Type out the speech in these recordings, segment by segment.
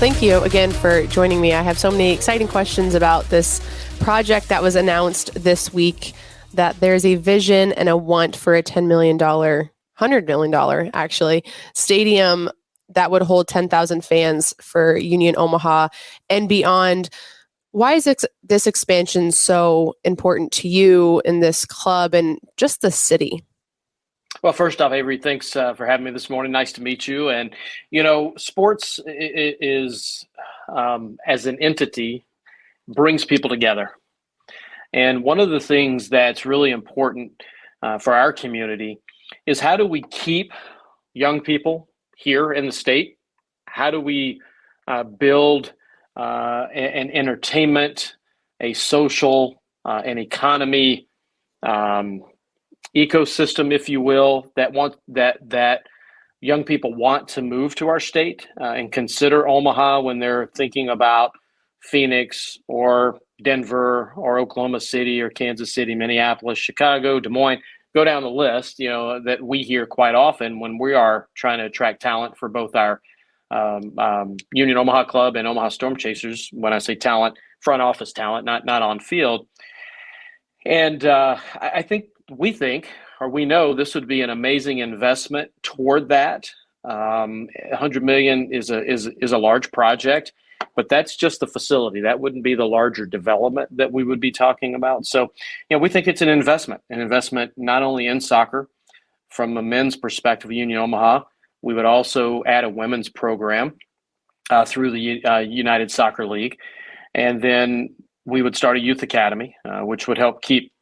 thank you again for joining me. I have so many exciting questions about this project that was announced this week, that there's a vision and a want for a $10 million, $100 million actually, stadium that would hold 10,000 fans for Union Omaha and beyond. Why is this expansion so important to you in this club and just the city? Well, first off, Avery, thanks for having me this morning. Nice to meet you. And, sports is, as an entity, brings people together. And one of the things that's really important for our community is, how do we keep young people here in the state? How do we build an entertainment, a social, an economy ecosystem, if you will, that young people want to move to our state and consider Omaha when they're thinking about Phoenix or Denver or Oklahoma City or Kansas City, Minneapolis, Chicago, Des Moines. Go down the list, that we hear quite often when we are trying to attract talent for both our Union Omaha Club and Omaha Storm Chasers. When I say talent, front office talent, not on field. And we know this would be an amazing investment toward that. $100 million is a large project, but that's just the facility. That wouldn't be the larger development that we would be talking about. So, we think it's an investment not only in soccer. From a men's perspective, Union Omaha, we would also add a women's program through the United Soccer League, and then we would start a youth academy, which would help keep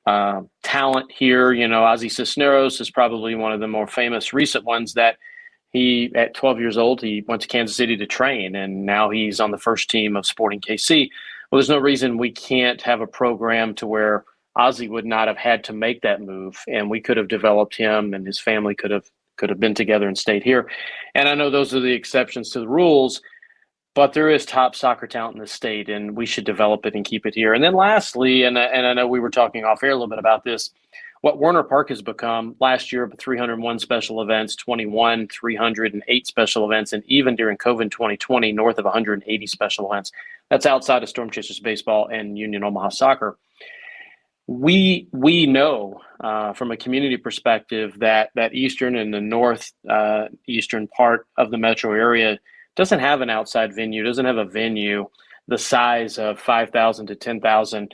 talent here. Ozzy Cisneros is probably one of the more famous recent ones, that he, at 12 years old, he went to Kansas City to train, and now he's on the first team of Sporting KC. Well, there's no reason we can't have a program to where Ozzy would not have had to make that move, and we could have developed him, and his family could have been together and stayed here. And I know those are the exceptions to the rules, but there is top soccer talent in the state, and we should develop it and keep it here. And then lastly, and I know we were talking off air a little bit about this, what Werner Park has become last year, 301 special events, 308 special events, and even during COVID 2020, north of 180 special events. That's outside of Storm Chasers baseball and Union Omaha soccer. We know from a community perspective that eastern and the north eastern part of the metro area doesn't have an outside venue, doesn't have a venue the size of 5,000 to 10,000,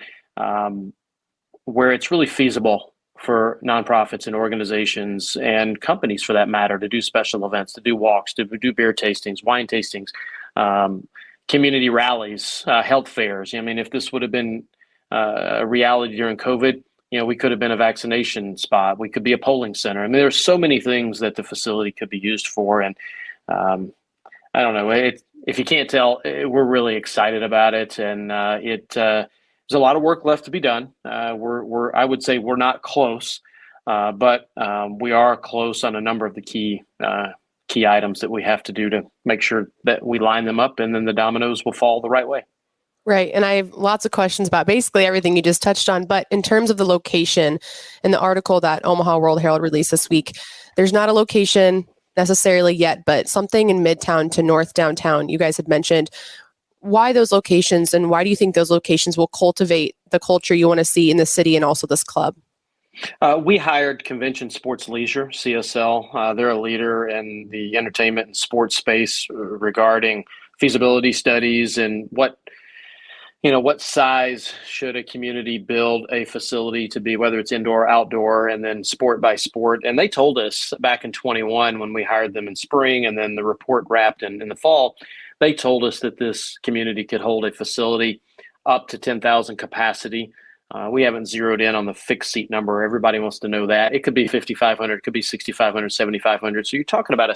where it's really feasible for nonprofits and organizations and companies, for that matter, to do special events, to do walks, to do beer tastings, wine tastings, community rallies, health fairs. If this would have been a reality during COVID, we could have been a vaccination spot. We could be a polling center. There's so many things that the facility could be used for. And I don't know. If you can't tell, we're really excited about it, and there's a lot of work left to be done. I would say we're not close, but we are close on a number of the key items that we have to do to make sure that we line them up, and then the dominoes will fall the right way. Right. And I have lots of questions about basically everything you just touched on. But in terms of the location, in the article that Omaha World Herald released this week, there's not a location necessarily yet, but something in Midtown to North Downtown you guys had mentioned. Why those locations, and why do you think those locations will cultivate the culture you want to see in the city and also this club? We hired Convention Sports Leisure, CSL. They're a leader in the entertainment and sports space regarding feasibility studies and what size should a community build a facility to be, whether it's indoor or outdoor, and then sport by sport. And they told us back in 21, when we hired them in spring, and then the report wrapped in the fall, they told us that this community could hold a facility up to 10,000 capacity. We haven't zeroed in on the fixed seat number. Everybody wants to know that. It could be 5,500, it could be 6,500, 7,500. So you're talking about a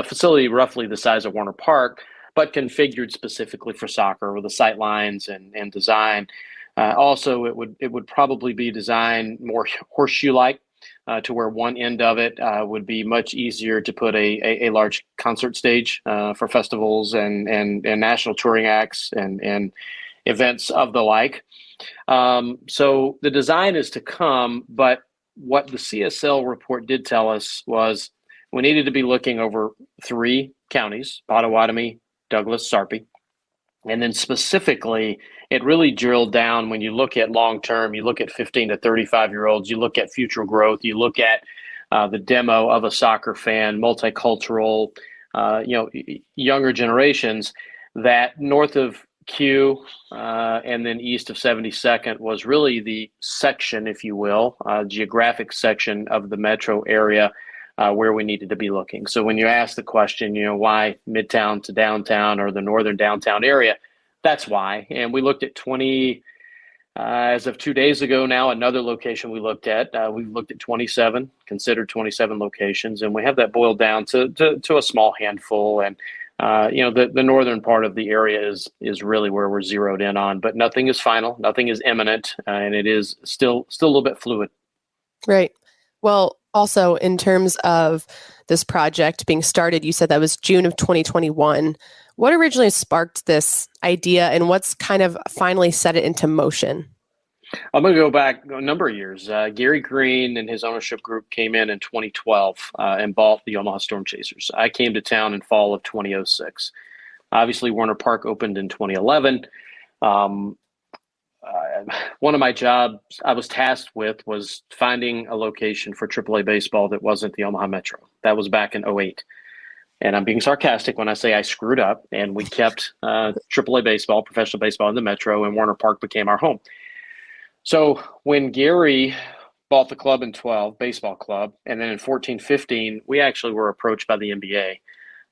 facility roughly the size of Werner Park, but configured specifically for soccer with the sight lines and design. Also, it would probably be designed more horseshoe-like, to where one end of it would be much easier to put a large concert stage for festivals and national touring acts and events of the like. So the design is to come, but what the CSL report did tell us was we needed to be looking over 3 counties, Potawatomi, Douglas, Sarpy. And then specifically, it really drilled down when you look at long term, you look at 15 to 35-year-olds, you look at future growth, you look at the demo of a soccer fan, multicultural, younger generations, that north of Q and then east of 72nd was really the section, if you will, geographic section of the metro area where we needed to be looking. So when you ask the question, why Midtown to downtown or the northern downtown area, that's why. And we looked at 20, as of 2 days ago now, another location we looked at. We've looked at 27, considered 27 locations, and we have that boiled down to a small handful. And the northern part of the area is really where we're zeroed in on, but nothing is final, nothing is imminent, and it is still a little bit fluid. Right. Well, also in terms of this project being started, you said that was June of 2021. What originally sparked this idea, and what's kind of finally set it into motion? I'm going to go back a number of years. Gary Green and his ownership group came in 2012 and bought the Omaha Storm Chasers. I came to town in fall of 2006. Obviously, Warner Park opened in 2011. One of my jobs I was tasked with was finding a location for AAA baseball that wasn't the Omaha Metro. That was back in 2008. And I'm being sarcastic when I say I screwed up, and we kept AAA baseball, professional baseball in the Metro, and Warner Park became our home. So when Gary bought the club in 12, baseball club, and then in 14, 15, we actually were approached by the NBA.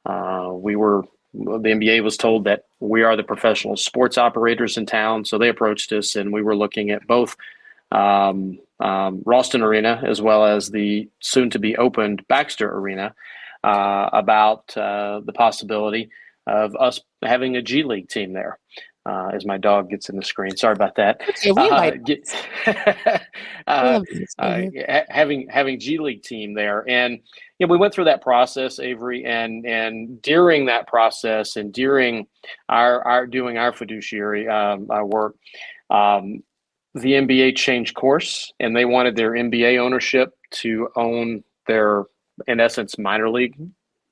The NBA was told that we are the professional sports operators in town, so they approached us, and we were looking at both Ralston Arena as well as the soon-to-be opened Baxter Arena about the possibility of us having a G League team there. As my dog gets in the screen, sorry about that. Having G League team there, and we went through that process, Avery, and during that process, and during our doing our fiduciary work, the NBA changed course, and they wanted their NBA ownership to own their, in essence, minor league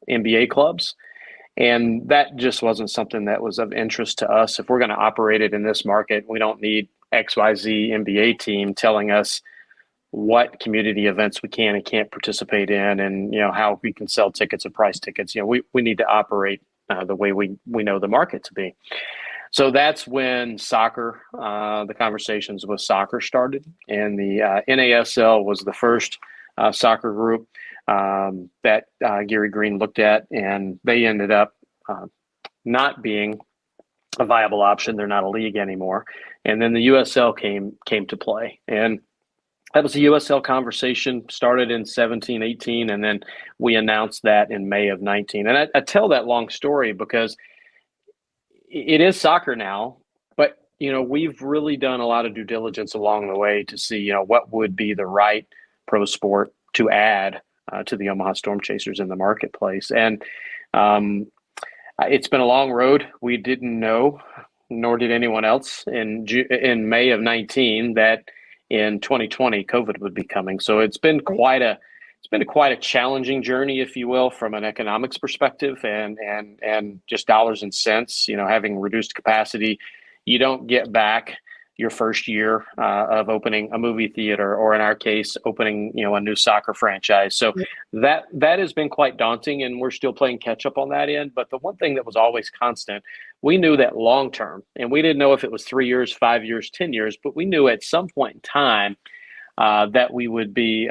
NBA clubs. And that just wasn't something that was of interest to us. If we're going to operate it in this market, we don't need XYZ NBA team telling us what community events we can and can't participate in, and how we can sell tickets and price tickets. We need to operate the way we know the market to be. So that's when soccer, the conversations with soccer started, and the NASL was the first soccer group that Gary Green looked at, and they ended up not being a viable option. They're not a league anymore. And then the USL came to play. And that was a USL conversation, started in 17, 18, and then we announced that in May of 19. And I tell that long story because it is soccer now, but, we've really done a lot of due diligence along the way to see, what would be the right pro sport to add to the Omaha Storm Chasers in the marketplace. And it's been a long road. We didn't know, nor did anyone else in May of 19 that in 2020 COVID would be coming. So it's been quite a challenging journey, if you will, from an economics perspective and just dollars and cents. Having reduced capacity, you don't get back your first year of opening a movie theater, or in our case, opening a new soccer franchise. So that has been quite daunting, and we're still playing catch up on that end. But the one thing that was always constant, we knew that long term, and we didn't know if it was 3 years, 5 years, 10 years, but we knew at some point in time that we would be.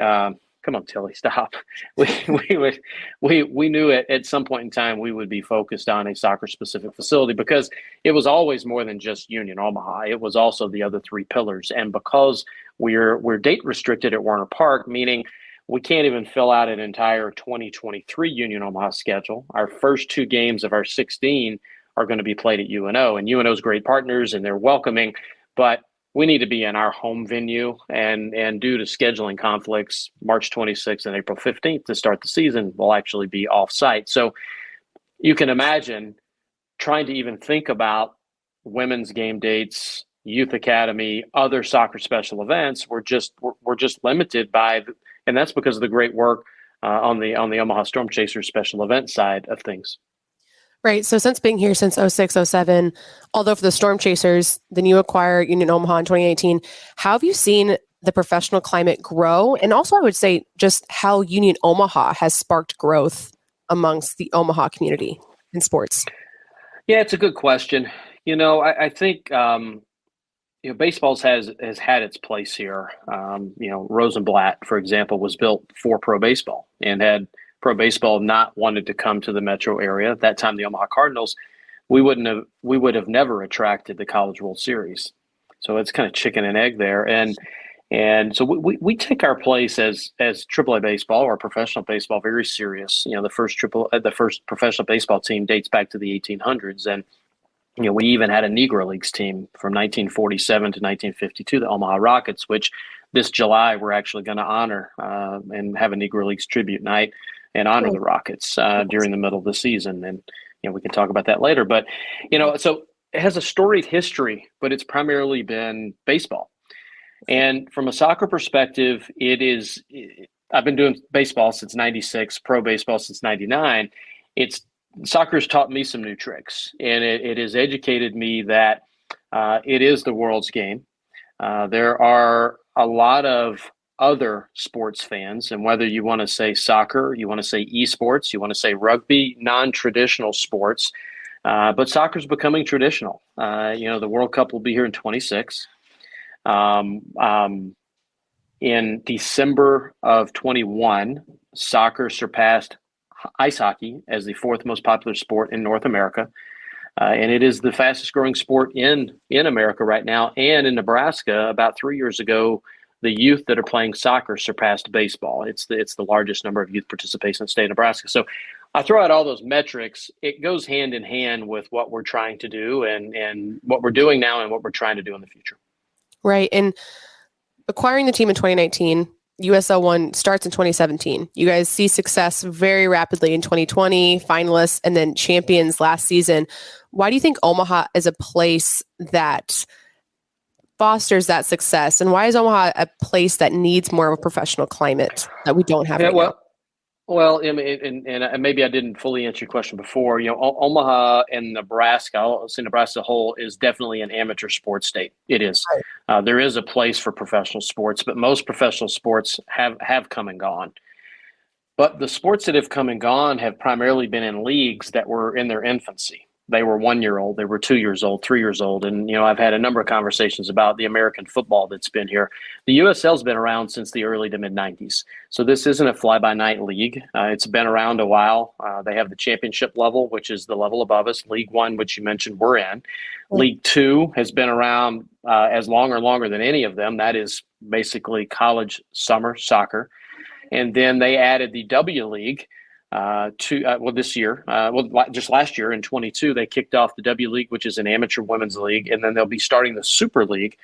Come on, Tilly, stop. We knew at some point in time we would be focused on a soccer-specific facility, because it was always more than just Union Omaha. It was also the other three pillars. And because we're date restricted at Warner Park, meaning we can't even fill out an entire 2023 Union Omaha schedule. Our first two games of our 16 are going to be played at UNO, and UNO's great partners, and they're welcoming, but we need to be in our home venue, and due to scheduling conflicts, March 26th and April 15th to start the season will actually be off-site. So you can imagine trying to even think about women's game dates, youth academy, other soccer special events. We're just limited by, and that's because of the great work on the Omaha Storm Chasers special event side of things. Right. So since being here since 06, 07, although for the Storm Chasers, then you acquire Union Omaha in 2018, how have you seen the professional climate grow? And also, I would say just how Union Omaha has sparked growth amongst the Omaha community in sports. Yeah, it's a good question. I think baseball's has had its place here. Rosenblatt, for example, was built for pro baseball, and had pro baseball not wanted to come to the metro area at that time, the Omaha Cardinals, we would have never attracted the College World Series. So it's kind of chicken and egg there, and so we take our place as AAA baseball or professional baseball very serious. The first professional baseball team dates back to the 1800s, and we even had a Negro Leagues team from 1947 to 1952, the Omaha Rockets, which this July we're actually going to honor and have a Negro Leagues tribute night and honor the Rockets during the middle of the season. And we can talk about that later. But so it has a storied history, but it's primarily been baseball. And from a soccer perspective, I've been doing baseball since '96, pro baseball since '99. Soccer has taught me some new tricks, and it has educated me that it is the world's game. There are a lot of other sports fans, and whether you want to say soccer, you want to say esports, you want to say rugby, non-traditional sports, but soccer is becoming traditional. The World Cup will be here in 26. In December of 21, soccer surpassed ice hockey as the fourth most popular sport in North America. And it is the fastest growing sport in America right now. And in Nebraska, about 3 years ago, the youth that are playing soccer surpassed baseball. It's the largest number of youth participation in the state of Nebraska. So I throw out all those metrics. It goes hand in hand with what we're trying to do and what we're doing now and what we're trying to do in the future. Right. And acquiring the team in 2019, USL 1 starts in 2017. You guys see success very rapidly in 2020, finalists, and then champions last season. Why do you think Omaha is a place that fosters that success? And why is Omaha a place that needs more of a professional climate that we don't have right now? Well, and maybe I didn't fully answer your question before. Omaha and Nebraska, I'll say Nebraska as a whole, is definitely an amateur sports state. It is. Right. There is a place for professional sports, but most professional sports have come and gone. But the sports that have come and gone have primarily been in leagues that were in their infancy. They were 1 year old, they were 2 years old, 3 years old. And, I've had a number of conversations about the American football that's been here. The USL's been around since the early to mid 90s. So this isn't a fly by night league. It's been around a while. They have the championship level, which is the level above us. League One, which you mentioned, we're in. League Two has been around as long or longer than any of them. That is basically college summer soccer. And then they added the W League. This year, just last year in 22, they kicked off the W League, which is an amateur women's league, and then they'll be starting the Super League,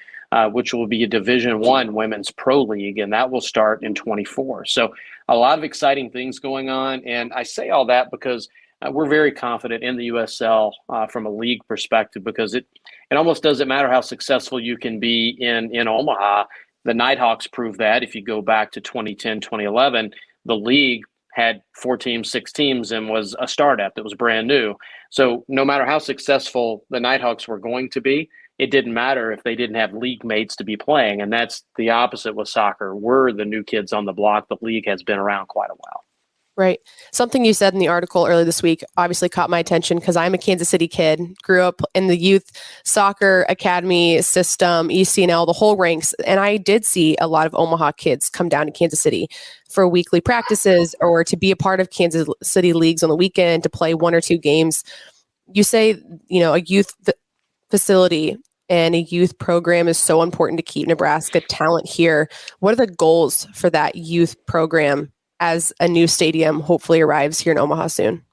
which will be a Division I women's pro league, and that will start in 24. So a lot of exciting things going on, and I say all that because we're very confident in the USL from a league perspective, because it almost doesn't matter how successful you can be in Omaha. The Nighthawks proved that. If you go back to 2010, 2011, the league had 4 teams, 6 teams, and was a startup that was brand new. So no matter how successful the Nighthawks were going to be, it didn't matter if they didn't have league mates to be playing. And that's the opposite with soccer. We're the new kids on the block. The league has been around quite a while. Right. Something you said in the article earlier this week obviously caught my attention because I'm a Kansas City kid, grew up in the youth soccer academy system, ECNL, the whole ranks. And I did see a lot of Omaha kids come down to Kansas City for weekly practices or to be a part of Kansas City leagues on the weekend to play 1 or 2 games. You say, a youth facility and a youth program is so important to keep Nebraska talent here. What are the goals for that youth program as a new stadium hopefully arrives here in Omaha soon?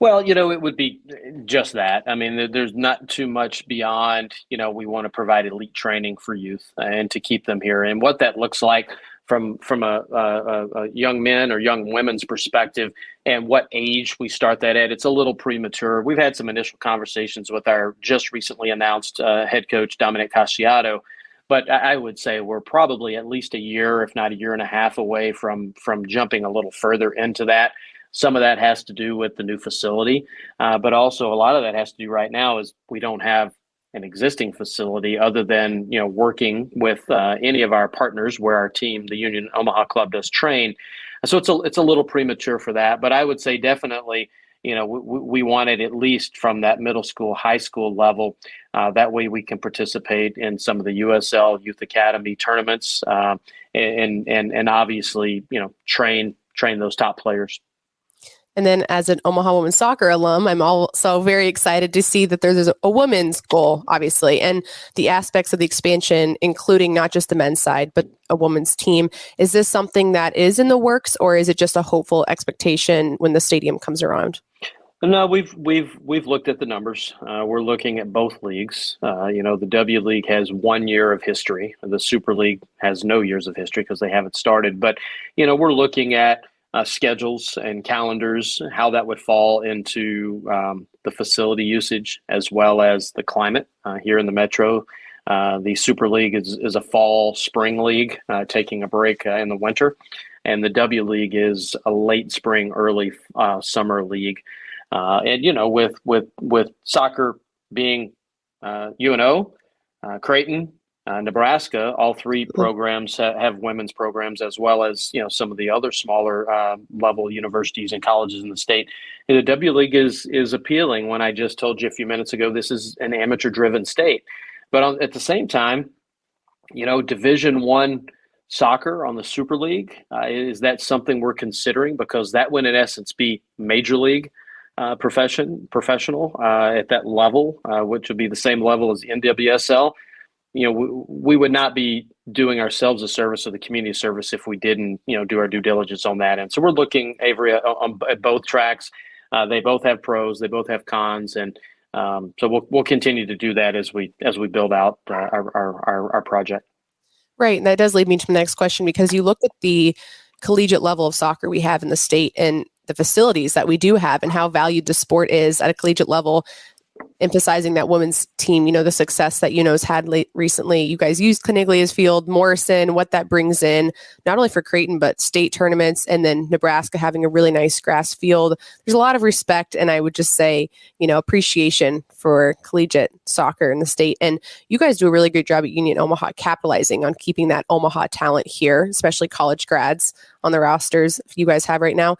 Well, it would be just that. I mean, there's not too much beyond, we want to provide elite training for youth and to keep them here. And what that looks like from a young men or young women's perspective and what age we start that at, it's a little premature. We've had some initial conversations with our just recently announced head coach, Dominic Casciato. But I would say we're probably at least a year, if not a year and a half away from jumping a little further into that. Some of that has to do with the new facility, but also a lot of that has to do right now is we don't have an existing facility other than working with any of our partners where our team, the Union Omaha Club, does train. So it's a little premature for that, but I would say definitely we want it at least from that middle school, high school level. That way we can participate in some of the USL Youth Academy tournaments and obviously train those top players. And then as an Omaha women's soccer alum, I'm also very excited to see that there's a women's goal, obviously, and the aspects of the expansion, including not just the men's side, but a women's team. Is this something that is in the works, or is it just a hopeful expectation when the stadium comes around? No, we've looked at the numbers. We're looking at both leagues. The W League has 1 year of history. The Super League has no years of history because they haven't started. But we're looking at schedules and calendars, how that would fall into the facility usage as well as the climate here in the Metro. The Super League is a fall spring league, taking a break in the winter, and the W League is a late spring, early summer league. And with soccer being UNO, Creighton, Nebraska, all three programs have women's programs as well as some of the other smaller level universities and colleges in the state. And the W League is appealing. When I just told you a few minutes ago, this is an amateur-driven state, but at the same time, Division I soccer on the Super League, is that something we're considering? Because that would in essence be major league professional at that level, which would be the same level as the NWSL. We would not be doing ourselves a service or the community service if we didn't, do our due diligence on that. And so we're looking, Avery, at both tracks. They both have pros, they both have cons, and so we'll continue to do that as we build out our project. Right, and that does lead me to the next question, because you look at the collegiate level of soccer we have in the state and the facilities that we do have and how valued the sport is at a collegiate level, emphasizing that women's team, the success that UNO's had recently. You guys used Caniglia's field, Morrison, what that brings in, not only for Creighton, but state tournaments, and then Nebraska having a really nice grass field. There's a lot of respect, and I would just say, appreciation for collegiate soccer in the state. And you guys do a really great job at Union Omaha capitalizing on keeping that Omaha talent here, especially college grads on the rosters you guys have right now.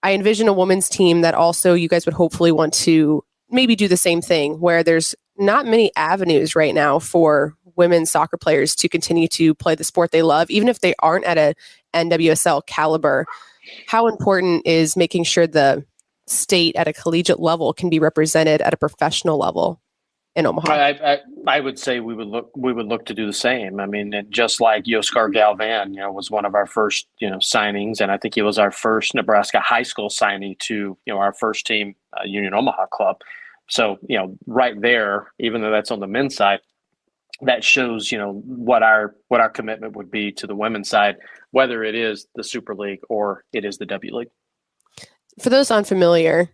I envision a women's team that also you guys would hopefully want to maybe do the same thing, where there's not many avenues right now for women's soccer players to continue to play the sport they love, even if they aren't at a NWSL caliber. How important is making sure the state at a collegiate level can be represented at a professional level in Omaha? I would say we would look to do the same. I mean, just like Yoskar Galvan, was one of our first, signings, and I think he was our first Nebraska high school signee to, our first team Union Omaha club. So, right there, even though that's on the men's side, that shows, what our commitment would be to the women's side, whether it is the Super League or it is the W League. For those unfamiliar,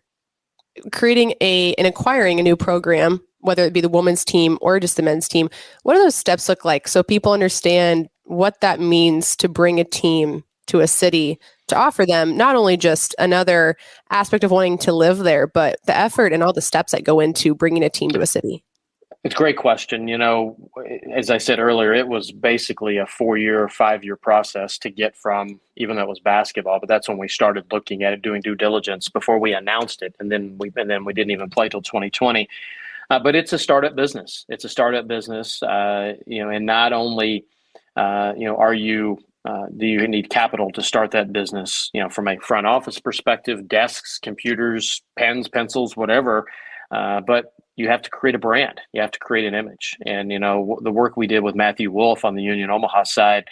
creating and acquiring a new program, whether it be the women's team or just the men's team, what do those steps look like so people understand what that means to bring a team to a city to offer them not only just another aspect of wanting to live there, but the effort and all the steps that go into bringing a team to a city? It's a great question. As I said earlier, it was basically a 4-year, 5-year process to get from, even though it was basketball, but that's when we started looking at it, doing due diligence before we announced it. And then we didn't even play till 2020. But it's a startup business. It's a startup business, and not only, do you need capital to start that business, from a front office perspective, desks, computers, pens, pencils, whatever, but you have to create a brand. You have to create an image. And, the work we did with Matthew Wolf on the Union Omaha side,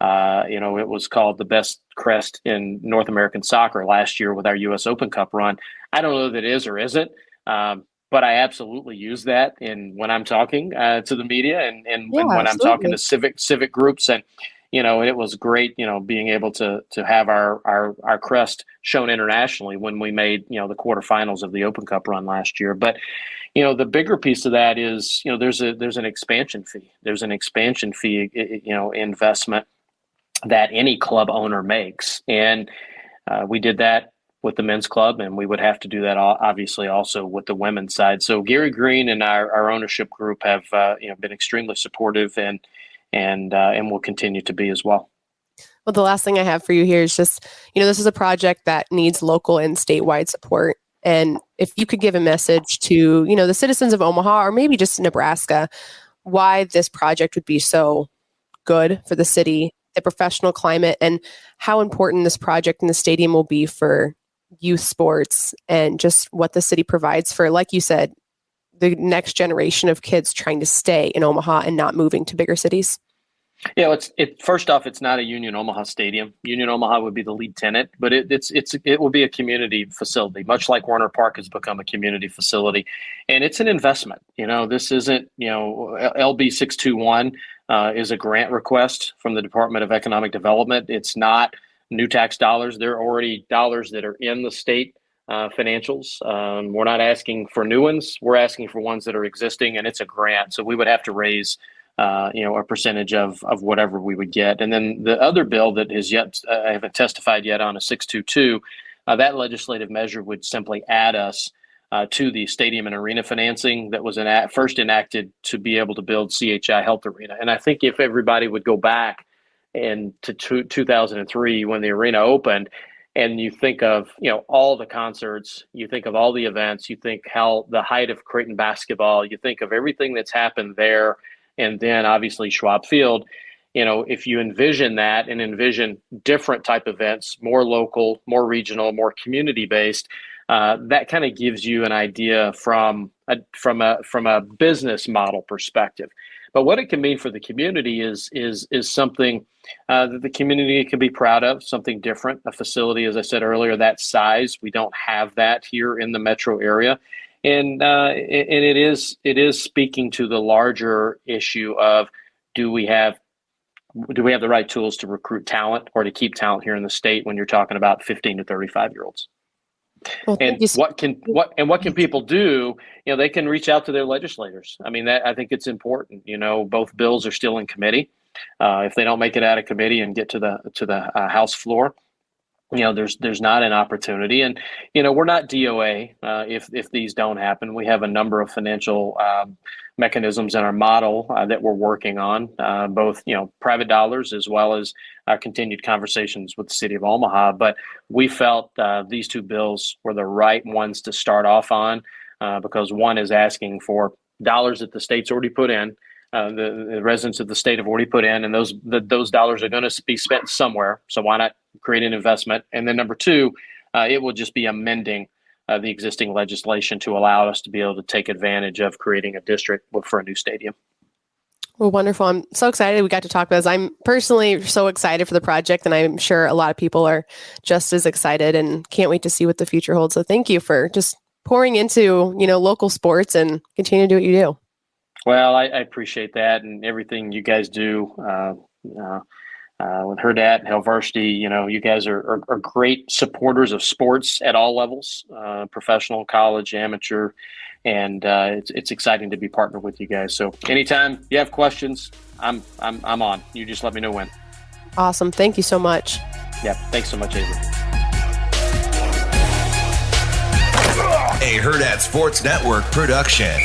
it was called the best crest in North American soccer last year with our U.S. Open Cup run. I don't know that it is or isn't. But I absolutely use that when I'm talking to the media and when absolutely. I'm talking to civic groups. And, it was great, being able to have our crest shown internationally when we made, the quarterfinals of the Open Cup run last year. But, the bigger piece of that is, there's an expansion fee. There's an expansion fee, investment that any club owner makes. And we did that with the men's club, and we would have to do that obviously also with the women's side. So Gary Green and our ownership group have been extremely supportive and will continue to be as well. Well, the last thing I have for you here is just, this is a project that needs local and statewide support. And if you could give a message to, the citizens of Omaha or maybe just Nebraska, why this project would be so good for the city, the professional climate, and how important this project in the stadium will be for youth sports and just what the city provides for, like you said, the next generation of kids trying to stay in Omaha and not moving to bigger cities. Yeah, first off, it's not a Union Omaha stadium. Union Omaha would be the lead tenant, but it will be a community facility, much like Warner Park has become a community facility, and it's an investment. This isn't LB 621 is a grant request from the Department of Economic Development. It's not new tax dollars. There are already dollars that are in the state financials. We're not asking for new ones. We're asking for ones that are existing, and it's a grant. So we would have to raise a percentage of whatever we would get. And then the other bill that is yet, I haven't testified yet on, a 622, that legislative measure would simply add us to the stadium and arena financing that was first enacted to be able to build CHI Health Arena. And I think if everybody would go back to 2003 when the arena opened, and you think of all the concerts, you think of all the events, you think how the height of Creighton basketball, you think of everything that's happened there, and then obviously Schwab Field. If you envision that and envision different type events, more local, more regional, more community based, that kind of gives you an idea from a business model perspective. But what it can mean for the community is something that the community can be proud of, something different. A facility, as I said earlier, that size, we don't have that here in the metro area, and it is speaking to the larger issue of do we have the right tools to recruit talent or to keep talent here in the state when you're talking about 15 to 35-year-olds. Well, and what can people do? They can reach out to their legislators. I mean, I think it's important. Both bills are still in committee. If they don't make it out of committee and get to the House floor, there's not an opportunity. And we're not DOA. If these don't happen, we have a number of financial mechanisms in our model that we're working on, both private dollars as well as continued conversations with the city of Omaha. But we felt these two bills were the right ones to start off on because one is asking for dollars that the state's already put in, the residents of the state have already put in, and those dollars are going to be spent somewhere. So why not create an investment? And then number two, it will just be amending the existing legislation to allow us to be able to take advantage of creating a district for a new stadium. Well, wonderful. I'm so excited we got to talk about this. I'm personally so excited for the project, and I'm sure a lot of people are just as excited and can't wait to see what the future holds. So thank you for just pouring into, local sports and continue to do what you do. Well, I appreciate that and everything you guys do with Hurrdat and Helvarsity. You guys are great supporters of sports at all levels, professional, college, amateur, and it's exciting to be partnered with you guys. So anytime you have questions, I'm on. You just let me know when. Awesome. Thank you so much. Yeah. Thanks so much, Avarie. A Hurrdat Sports Network production.